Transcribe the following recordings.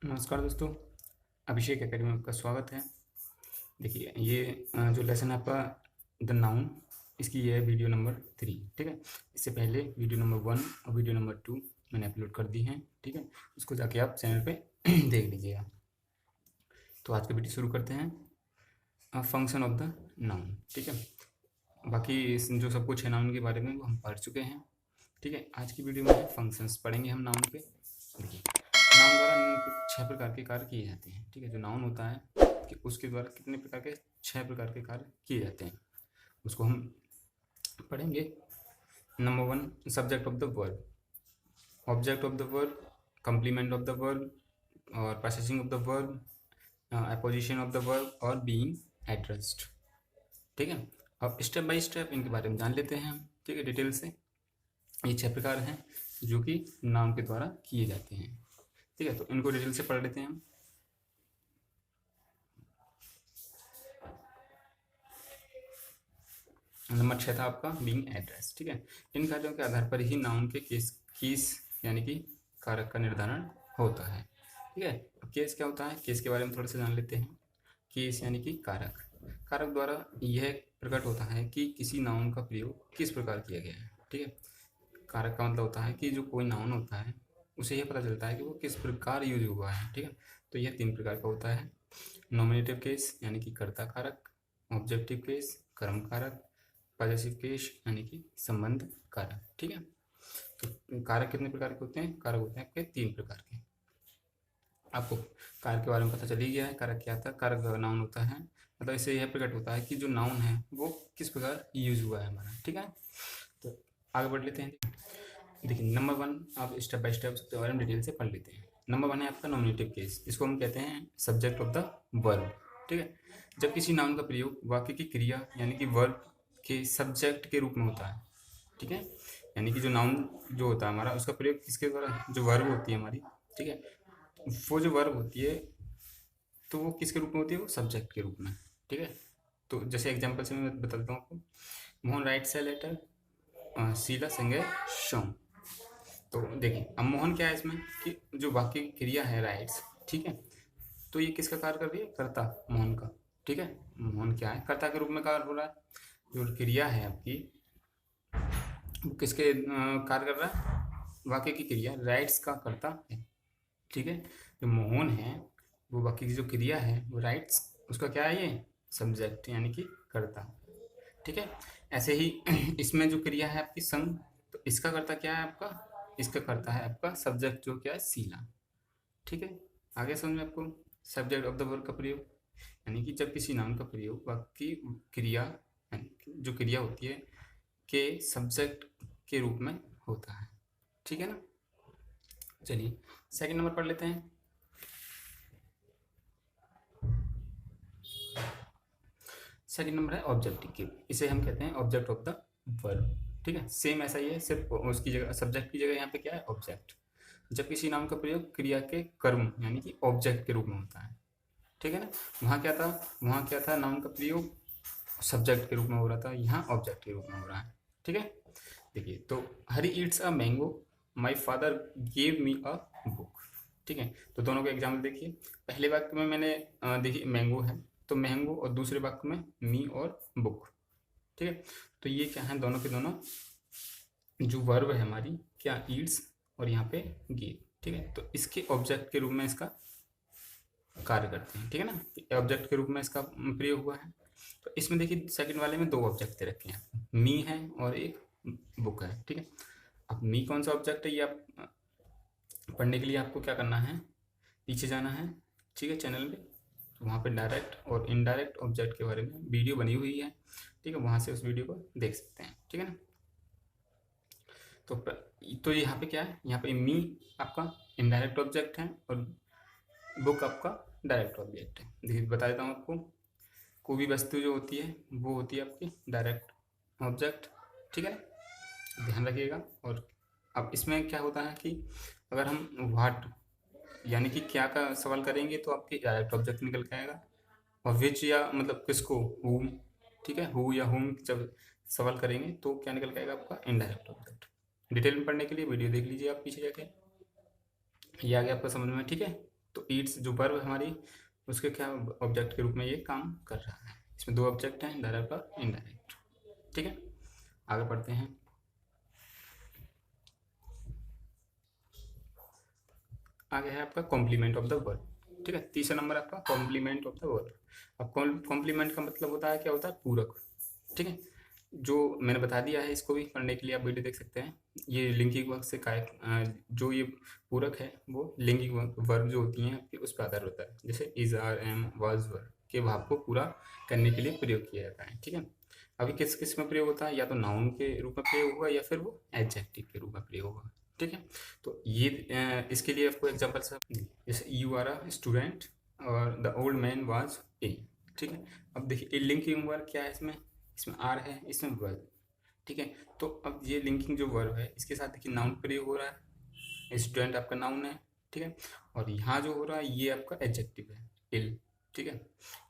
नमस्कार दोस्तों, अभिषेक एकेडमी में आपका स्वागत है। देखिए ये जो लेसन है आपका द नाउन, इसकी ये है वीडियो नंबर 3। ठीक है, इससे पहले वीडियो नंबर 1 और वीडियो नंबर 2 मैंने अपलोड कर दी हैं। ठीक है, उसको जाके आप चैनल पे देख लीजिएगा। तो आज का वीडियो शुरू करते हैं। Function of the noun. ठीक है, बाकी जो सब कुछ है नाउन के बारे में वो हम पढ़ चुके हैं। ठीक है, आज की वीडियो में फंक्शंस पढ़ेंगे हम नाउन पे। देखिए, नाउन द्वारा निम्न 6 प्रकार के कार्य किए जाते हैं। ठीक है, जो नाउन होता है कि उसके द्वारा कितने प्रकार के 6 प्रकार के कार्य किए जाते हैं, उसको हम पढ़ेंगे। Number 1, subject of the verb, object of the verb, complement of the verb और processing of the verb, apposition of the verb और बीइंग एड्रेस्ड। ठीक है, अब स्टेप बाय स्टेप इनके बारे में जान लेते हैं हम। ठीक है, डिटेल से। ये 6 प्रकार हैं जो कि नाउन के द्वारा किए जाते हैं। ठीक है, तो इनको डिटेल से पढ़ लेते हैं हम। नंबर 6 था आपका बीइंग एड्रेस। ठीक है, इन कार्यों के आधार पर ही नाउन के केस यानी कि कारक का निर्धारण होता है। ठीक है, अब केस क्या होता है, केस के बारे में थोड़ा सा जान लेते हैं। केस यानी कि कारक, कारक द्वारा यह प्रकट होता है कि किसी नाउन का प्रयोग किस प्रकार किया गया है। ठीक है, कारक का मतलब होता है कि जो कोई नाउन होता है उसे यह पता चलता है कि वो किस प्रकार यूज हुआ है। ठीक है, तो यह 3 प्रकार का होता है। नॉमिनेटिव केस यानी कि कर्ता कारक, ऑब्जेक्टिव केस कर्म कारक, पॉजेसिव केस यानी कि संबंध कारक। ठीक है, तो कारक कितने प्रकार के होते हैं, कारक होते हैं आपके 3 प्रकार के। आपको कारक के बारे में पता चल ही गया है। कारक क्या था, कारक नाउन होता है, मतलब इससे यह प्रकट होता है कि जो नाउन है वो किस प्रकार यूज हुआ है हमारा। ठीक है, तो आगे बढ़ लेते हैं। देखिए नंबर 1, आप स्टेप बाय स्टेप सबके बारे में डिटेल से पढ़ लेते हैं। नंबर 1 है आपका नॉमिनेटिव केस, इसको हम कहते हैं सब्जेक्ट ऑफ द वर्ब। ठीक है, जब किसी नाउन का प्रयोग वाक्य की क्रिया यानी कि वर्ब के सब्जेक्ट के रूप में होता है। ठीक है, यानी कि जो नाउन जो होता है हमारा, उसका प्रयोग किसके द्वारा, जो वर्ब होती है हमारी। ठीक है, वो जो वर्ब होती है तो वो किसके रूप में होती है, वो सब्जेक्ट के रूप में। ठीक है, तो जैसे एग्जाम्पल से मैं बता देता हूँ आपको। Mohan writes a letter, Sheela sing a song. तो देखिए अब मोहन क्या है इसमें कि जो वाक्य की क्रिया है राइट्स। ठीक है, तो ये किसका कार्य कर रही है, कर्ता, मोहन का। ठीक है, मोहन क्या है, कर्ता के रूप में कार्य हो रहा है। जो क्रिया है आपकी वो किसके कार्य कर रहा है, वाक्य की क्रिया राइट्स का कर्ता है। ठीक है, जो मोहन है वो वाक्य की जो क्रिया है वो राइट्स, उसका क्या है, ये सब्जेक्ट यानी कि कर्ता। ठीक है, ऐसे ही इसमें जो क्रिया है आपकी संग, तो इसका कर्ता क्या है आपका, इसका कर्ता है आपका सब्जेक्ट जो क्या है, शीला। ठीक है, आगे समझ में आपको। सब्जेक्ट ऑफ द वर्ब का प्रयोग यानी कि जब किसी नाउन का प्रयोग वाक्य की क्रिया यानी कि जो क्रिया होती है के सब्जेक्ट के रूप में होता है। ठीक है ना, चलिए सेकंड नंबर पढ़ लेते हैं। सेकंड नंबर है ऑब्जेक्टिव, इसे हम कहते हैं ऑब्जेक्ट ऑफ द वर्ब। ठीक है, सेम ऐसा ही है, सिर्फ उसकी जगह सब्जेक्ट की जगह यहाँ पे क्या है, ऑब्जेक्ट। जब किसी नाम का प्रयोग क्रिया के कर्म यानी कि ऑब्जेक्ट के रूप में होता है। ठीक है ना, वहाँ क्या था, नाउन का प्रयोग सब्जेक्ट के रूप में हो रहा था, यहाँ ऑब्जेक्ट के रूप में हो रहा है। ठीक है, देखिए तो Hari eats a mango, my father gave me a book. ठीक है, तो दोनों के एग्जाम्पल देखिए। पहले वाक्य में मैंने देखिए मैंगो है, तो मैंगो, और दूसरे वाक्य में मी और बुक। ठीक है, तो ये क्या है, दोनों के दोनों जो वर्ब है हमारी क्या, ईट्स और यहाँ पे गेव। ठीक है, तो इसके ऑब्जेक्ट के रूप में इसका कार्य करते हैं। ठीक है ना, ऑब्जेक्ट के रूप में इसका प्रयोग हुआ है। तो इसमें देखिए सेकंड वाले में 2 ऑब्जेक्ट दे रखे हैं, मी है और एक बुक है। ठीक है, अब मी कौन सा ऑब्जेक्ट है, ये आप पढ़ने के लिए आपको क्या करना है, पीछे जाना है। ठीक है, चैनल में तो वहाँ पे डायरेक्ट और इनडायरेक्ट ऑब्जेक्ट के बारे में वीडियो बनी हुई है। ठीक है, वहाँ से उस वीडियो को देख सकते हैं। ठीक है ना, तो यहाँ पे क्या है, यहाँ पे मी आपका इनडायरेक्ट ऑब्जेक्ट है और बुक आपका डायरेक्ट ऑब्जेक्ट है। देखिए बता देता हूँ आपको, कोई भी वस्तु जो होती है वो होती है आपकी डायरेक्ट ऑब्जेक्ट। ठीक है ना, ध्यान रखिएगा। और अब इसमें क्या होता है कि अगर हम व्हाट यानी कि क्या का सवाल करेंगे तो आपके डायरेक्ट ऑब्जेक्ट निकल के आएगा, और विच या मतलब किसको, हुम। ठीक है, हु या हुम जब सवाल करेंगे तो क्या निकल के आएगा आपका, इनडायरेक्ट ऑब्जेक्ट। डिटेल में पढ़ने के लिए वीडियो देख लीजिए आप पीछे जाके, ये आ गया आपका समझ में। ठीक है, तो ईट्स जो वर्ब हमारी उसके क्या ऑब्जेक्ट के रूप में ये काम कर रहा है। इसमें दो ऑब्जेक्ट हैं, डायरेक्ट और इनडायरेक्ट। ठीक है, आगे पढ़ते हैं। आगे है आपका कॉम्प्लीमेंट ऑफ द वर्ब। ठीक है, तीसरा नंबर आपका कॉम्प्लीमेंट ऑफ द वर्ब। अब कॉम्प्लीमेंट का मतलब होता है, क्या होता है, पूरक। ठीक है, जो मैंने बता दिया है, इसको भी पढ़ने के लिए आप वीडियो देख सकते हैं। ये लिंगिंग वर्ब से जो ये पूरक है वो लिंगिंग वर्ब जो होती हैं आपकी उस पर आधार होता है। जैसे इज, आर, एम, वाज, वर के भाव को पूरा करने के लिए प्रयोग किया जाता है। ठीक है, अभी किस किस में प्रयोग होता है, या तो नाउन के रूप में प्रयोग होगा या फिर वो एडजेक्टिव के रूप में प्रयोग होगा। ठीक है, तो ये इसके लिए आपको एग्जाम्पल सब, जैसे यू आर अ स्टूडेंट और the old man was a. ठीक है, अब देखिए लिंकिंग वर्ब क्या है, इसमें इसमें आर है, इसमें वर्ब। ठीक है, तो अब ये लिंकिंग जो वर्ब है इसके साथ देखिए नाउन प्रयोग हो रहा है, स्टूडेंट आपका नाउन है। ठीक है, और यहाँ जो हो रहा है ये आपका एडजेक्टिव है, इल। ठीक है,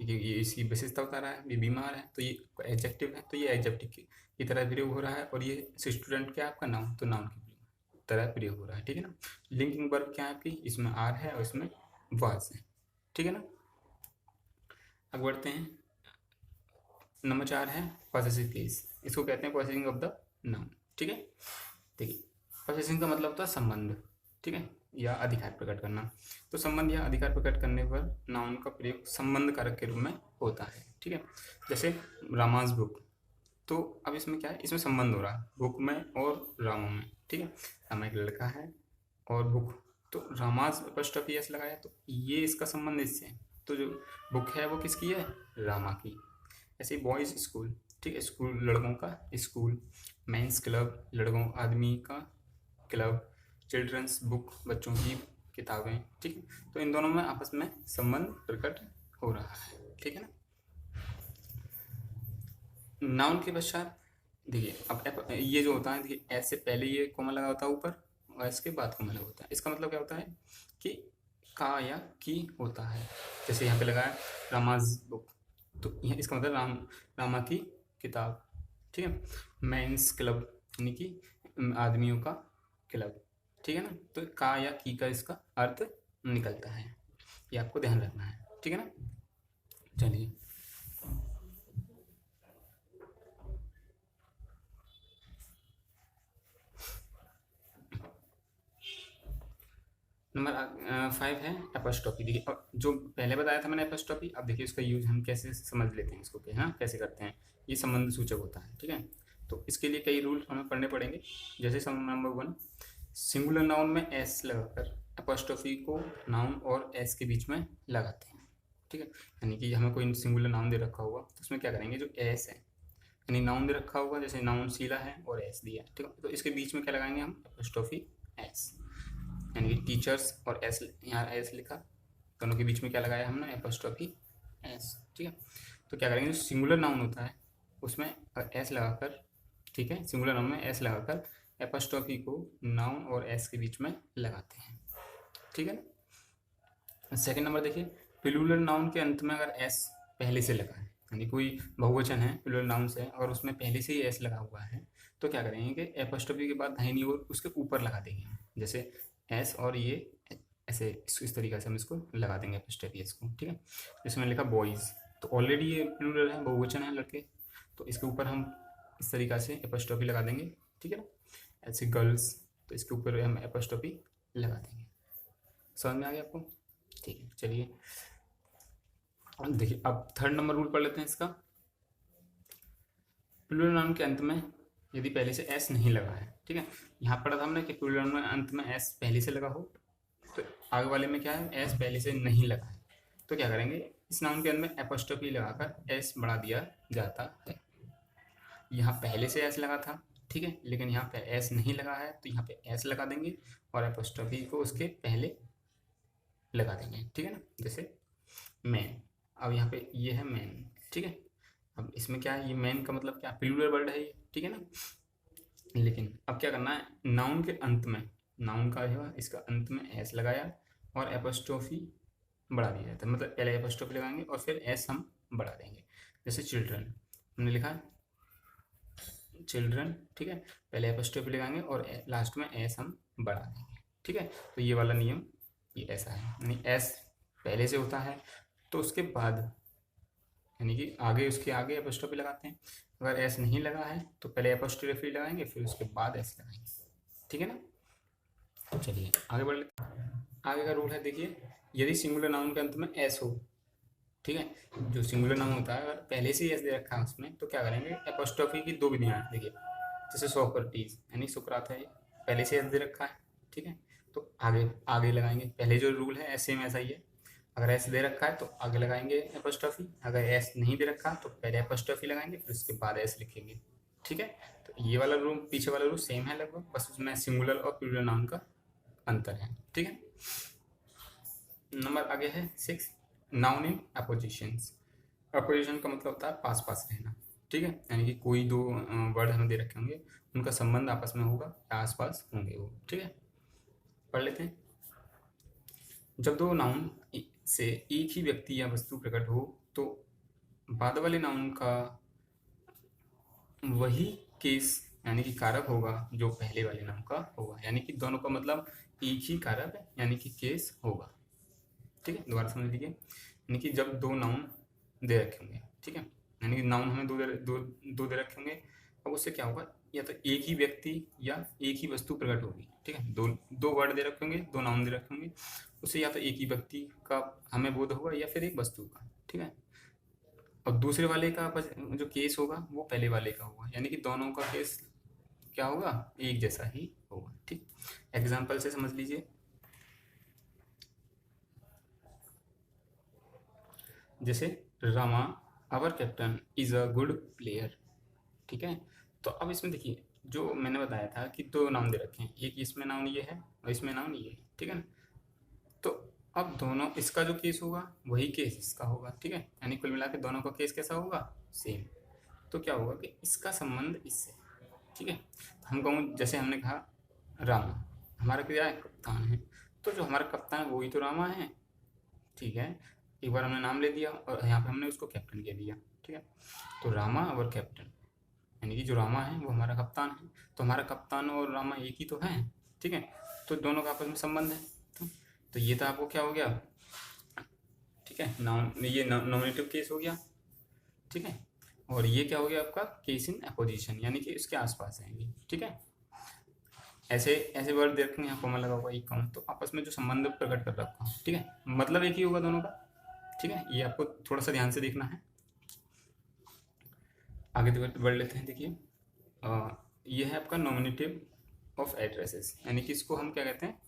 ये इसकी विशेषता बता रहा है, ये बीमार है तो ये एडजेक्टिव है, तो ये एडजेक्टिव की तरह प्रयोग हो रहा है। और ये स्टूडेंट क्या है आपका नाउन, तो नाउन की तरह प्रयोग हो रहा है। ठीक है ना, लिंकिंग वर्ब क्या है आपकी, इसमें आर है और इसमें वाज है। ठीक है ना, आगे बढ़ते हैं। नंबर 4 है पॉसेसिव केस। इसको कहते हैं पॉसेसिंग ऑफ द नाउन। ठीक है, देखिए पॉसेसिंग का मतलब होता है संबंध। ठीक है, या अधिकार प्रकट करना। तो संबंध या अधिकार प्रकट करने पर नाउन का प्रयोग संबंध कारक के रूप में होता है। ठीक है, जैसे रामाज बुक, तो अब इसमें क्या है, इसमें संबंध हो रहा है बुक में और रामो में। ठीक है, रामा एक लड़का है और बुक, तो रामाज अपॉस्ट्रोफी एस लगाया तो ये इसका संबंध इससे है। तो जो बुक है वो किसकी है, रामा की। ऐसे बॉयज़ स्कूल, ठीक है, स्कूल लड़कों का स्कूल, मेंस क्लब लड़कों आदमी का क्लब, चिल्ड्रंस बुक बच्चों की किताबें। ठीक है, तो इन दोनों में आपस में संबंध प्रकट हो रहा है। ठीक है ना, नाउन के पश्चात देखिए अब ये जो होता है, देखिए एस से पहले ये कोमा लगा होता है ऊपर और एस के बाद कोमा लगा होता है। इसका मतलब क्या होता है कि का या की होता है। जैसे यहाँ पे लगा है रामाज बुक, तो यह इसका मतलब रामा की किताब। ठीक है, मेंस क्लब यानी कि आदमियों का क्लब। ठीक है ना, तो का या की का इसका अर्थ निकलता है, ये आपको ध्यान रखना है। ठीक है ना, चलिए नंबर 5 है एपोस्ट्रोफी। देखिए अब जो पहले बताया था मैंने एपोस्ट्रोफी, अब देखिए उसका यूज हम कैसे समझ लेते हैं इसको, कि हाँ कैसे करते हैं। ये संबंध सूचक होता है। ठीक है, तो इसके लिए कई रूल हमें पढ़ने पड़ेंगे। जैसे नंबर 1, सिंगुलर नाउन में एस लगाकर एपोस्ट्रोफी को नाउन और एस के बीच में लगाते हैं। ठीक है, यानी कि हमें कोई सिंगुलर नाउन दे रखा होगा तो उसमें क्या करेंगे, जो एस है यानी नाउन दे रखा होगा, जैसे नाउन शीला है और एस दिया। ठीक है, तो इसके बीच में क्या लगाएंगे हम, एपोस्ट्रोफी एस, यानी कि टीचर्स और एस, यहाँ एस लिखा, दोनों के बीच में क्या लगाया हमने, एपोस्ट्रोफी एस। ठीक है, तो क्या करेंगे, जो सिंगुलर नाउन होता है उसमें एस लगाकर, ठीक है, सिंगुलर नाउन में एस लगाकर एपोस्ट्रोफी को नाउन और एस के बीच में लगाते हैं। ठीक है ना, सेकेंड नंबर देखिए, प्लूरल नाउन के अंत में अगर एस पहले से लगा है, यानी कोई बहुवचन है प्लूरल नाउन से और उसमें पहले से ही एस लगा हुआ है, तो क्या करेंगे कि एपोस्ट्रोफी के बाद दाहिनी ओर उसके ऊपर लगा देंगे। जैसे एस और ये ऐसे इस तरीके से हम इसको लगा देंगे एपोस्ट्रोफी एस को। ठीक है, जैसे मैंने लिखा बॉयज़, तो ऑलरेडी ये प्लूरल है, बहुवचन है लड़के, तो इसके ऊपर हम इस तरीक़ा से एपोस्ट्रोफी लगा देंगे। ठीक है ना, ऐसे गर्ल्स, तो इसके ऊपर हम एपोस्ट्रोफी लगा देंगे। समझ में आ गया आपको? ठीक है, चलिए देखिए अब थर्ड नंबर रूल पढ़ लेते हैं इसका। प्लूरल नाउन के अंत में यदि पहले से एस नहीं लगा है, ठीक है, यहाँ पढ़ा था हमने कि प्लूरल नाउन में अंत में एस पहले से लगा हो, तो आगे वाले में क्या है, एस पहले से नहीं लगा है, तो क्या करेंगे, इस नाउन के अंत में एपोस्ट्रोफी लगाकर एस बढ़ा दिया जाता है। यहाँ पहले से एस लगा था, ठीक है, लेकिन यहाँ पे एस नहीं लगा है, तो यहाँ पे एस लगा देंगे और एपोस्ट्रोफी को उसके पहले लगा देंगे। ठीक है ना, जैसे मैन, अब यहाँ पे ये है मैन। ठीक है, अब इसमें क्या है, ये मैन का मतलब क्या, प्लूरल वर्ड है ये। ठीक है ना, लेकिन अब क्या करना है, नाउन के अंत में, नाउन का है इसका अंत में एस लगाया और एपोस्ट्रोफी बढ़ा दिया जाता है, मतलब पहले एपोस्ट्रोफी लगाएंगे और फिर एस हम बढ़ा देंगे। जैसे चिल्ड्रन, हमने लिखा चिल्ड्रन, ठीक है, पहले एपोस्ट्रोफी लगाएंगे और लास्ट में एस हम बढ़ा देंगे। ठीक है, तो ये वाला नियम ये ऐसा है, यानी एस पहले से होता है तो उसके बाद, यानी कि आगे, उसके आगे एपोस्ट्रोफी लगाते हैं। अगर एस नहीं लगा है तो पहले एपोस्ट्रोफी लगाएंगे, फिर उसके बाद एस लगाएंगे। ठीक है ना। तो चलिए आगे बढ़ लेते हैं। आगे का रूल है, देखिए, यदि सिंगुलर नाउन के अंत में एस हो, ठीक है, जो सिंगुलर नाउन होता है अगर पहले से ही एस दे रखा है उसमें, तो क्या करेंगे, एपोस्ट्रोफी की दो विधियां हैं। देखिए, जैसे सोक्रेटिस यानी सुकरात है, पहले से एस दे रखा है, ठीक है, तो आगे आगे लगाएंगे। पहले जो रूल है ऐसे में ऐसा ही है, अगर एस दे रखा है तो आगे लगाएंगे एपोस्ट्रोफी, अगर एस नहीं दे रखा तो पहले एपोस्ट्रोफी लगाएंगे, फिर उसके बाद एस लिखेंगे। ठीक है, तो ये वाला रूल, पीछे वाला रूल सेम है लगभग, बस उसमें सिंगुलर और प्लूरल नाउन का अंतर है। ठीक है, नंबर आगे है 6, नाउन इन अपोजिशंस। अपोजिशन का मतलब होता है पास पास रहना। ठीक है, यानी कि कोई दो वर्ड हमें दे रखे होंगे, उनका संबंध आपस में होगा या आसपास होंगे वो। ठीक है, पढ़ लेते हैं। जब दो नाउन से एक ही व्यक्ति या वस्तु प्रकट हो तो बाद वाले नाउन का वही केस यानी कि कारक होगा जो पहले वाले नाउन का होगा, यानी कि दोनों का मतलब एक ही कारक है, यानी कि केस होगा। ठीक है, दोबारा समझ लीजिए, यानी कि जब दो नाउन दे रखे होंगे, ठीक है, यानी कि नाउन हमें दो दे रखे होंगे, अब उससे क्या होगा, या तो एक ही व्यक्ति या एक ही वस्तु प्रकट होगी। ठीक है, दो वर्ड दे रखे होंगे, दो नाउन दे रखे होंगे, उससे या तो एक ही व्यक्ति का हमें बोध होगा या फिर एक वस्तु का। ठीक है, और दूसरे वाले का जो केस होगा वो पहले वाले का होगा, यानी कि दोनों का केस क्या होगा, एक जैसा ही होगा। ठीक, एग्जाम्पल से समझ लीजिए, जैसे Rama our captain is a good player. ठीक है, तो अब इसमें देखिए, जो मैंने बताया था कि दो नाउन दे रखे हैं, एक इसमें नाउन ये है और इसमें नाउन ये है। ठीक है ना, तो अब दोनों, इसका जो केस होगा वही केस इसका होगा। ठीक है, यानी कुल मिला के दोनों का केस कैसा होगा, सेम। तो क्या होगा कि इसका संबंध इससे, ठीक है, हम कहूँ जैसे हमने कहा रामा हमारा क्या है, कप्तान है, तो जो हमारा कप्तान है वही तो रामा है। ठीक है, एक बार हमने नाम ले दिया और यहाँ पे हमने उसको कैप्टन कह दिया। ठीक है, तो रामा और कैप्टन, यानी कि जो रामा है वो हमारा कप्तान है, तो हमारा कप्तान और रामा एक ही तो है। ठीक है, तो दोनों का आपस में संबंध है। तो ये तो आपको क्या हो गया, ठीक है, नाउन, ये नॉमिनेटिव केस हो गया। ठीक है, और ये क्या हो गया आपका, केस इन अपोजिशन, यानी कि इसके आसपास है ये। ठीक है, ऐसे ऐसे वर्ड देख रखे हैं, कॉमा लगा हुआ एक कॉमा, तो आपस में जो संबंध प्रकट कर रखा है। ठीक है, मतलब एक ही होगा दोनों का। ठीक है, ये आपको थोड़ा सा ध्यान से देखना है। आगे बढ़ लेते हैं। देखिए, ये है आपका नॉमिनेटिव ऑफ एड्रेसेस, यानी कि इसको हम क्या कहते हैं,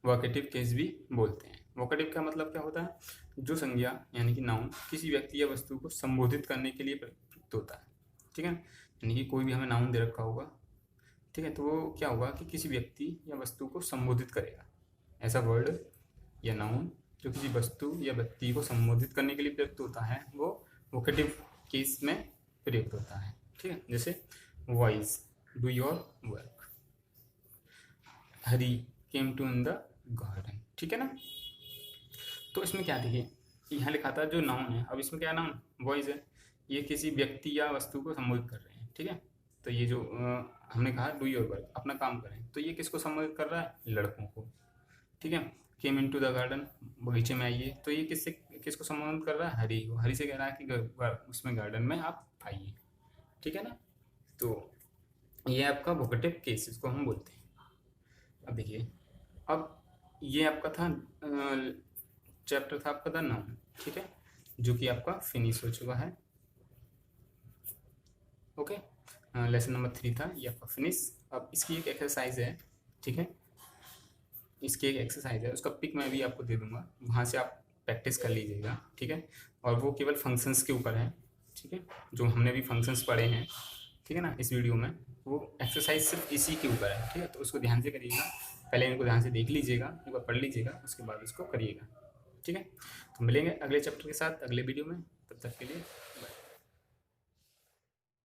वोकेटिव केस भी बोलते हैं। वोकेटिव का मतलब क्या होता है, जो संज्ञा यानी कि नाउन किसी व्यक्ति या वस्तु को संबोधित करने के लिए प्रयुक्त होता है। ठीक है, यानी कि कोई भी हमें नाउन दे रखा होगा, ठीक है, तो वो क्या होगा कि किसी व्यक्ति या वस्तु को संबोधित करेगा। ऐसा वर्ड या नाउन जो किसी वस्तु या व्यक्ति को संबोधित करने के लिए प्रयुक्त होता है वो वोकेटिव केस में प्रयुक्त होता है। ठीक है, जैसे voice do your work, Hari came टू इन द गार्डन। ठीक है ना, तो इसमें क्या देखिए, यहाँ लिखा था जो नाउन है, अब इसमें क्या नाउन, वॉइस है, ये किसी व्यक्ति या वस्तु को संबोधित कर रहे हैं। ठीक है, तो ये जो हमने कहा डू योर वर्क, अपना काम करें, तो ये किसको संबोधित कर रहा है, लड़कों को। ठीक है, केम इन टू द गार्डन, बगीचे में आइए, तो ये किसको संबोधित कर रहा है, हरी को। हरी से कह रहा है कि उसमें गार्डन में आप आइए। ठीक है ना, तो ये आपका वोकेटिव केस, इसको हम बोलते हैं। अब देखिए, अब ये आपका था चैप्टर था आपका द नाउन। ठीक है, जो कि आपका फिनिश हो चुका है। ओके, लेसन नंबर 3 था ये आपका फिनिश। अब इसकी एक एक्सरसाइज है। ठीक है, इसकी एक एक्सरसाइज है, उसका पिक मैं भी आपको दे दूंगा, वहाँ से आप प्रैक्टिस कर लीजिएगा। ठीक है, और वो केवल फंक्शंस के ऊपर है। ठीक है, जो हमने भी फंक्शंस पढ़े हैं, ठीक है ना, इस वीडियो में, वो एक्सरसाइज सिर्फ इसी के ऊपर है। ठीक है, तो उसको ध्यान से करिएगा, पहले इनको ध्यान से देख लीजिएगा, एक बार पढ़ लीजिएगा, उसके बाद उसको करिएगा। ठीक है, तो मिलेंगे अगले चैप्टर के साथ अगले वीडियो में, तब तक के लिए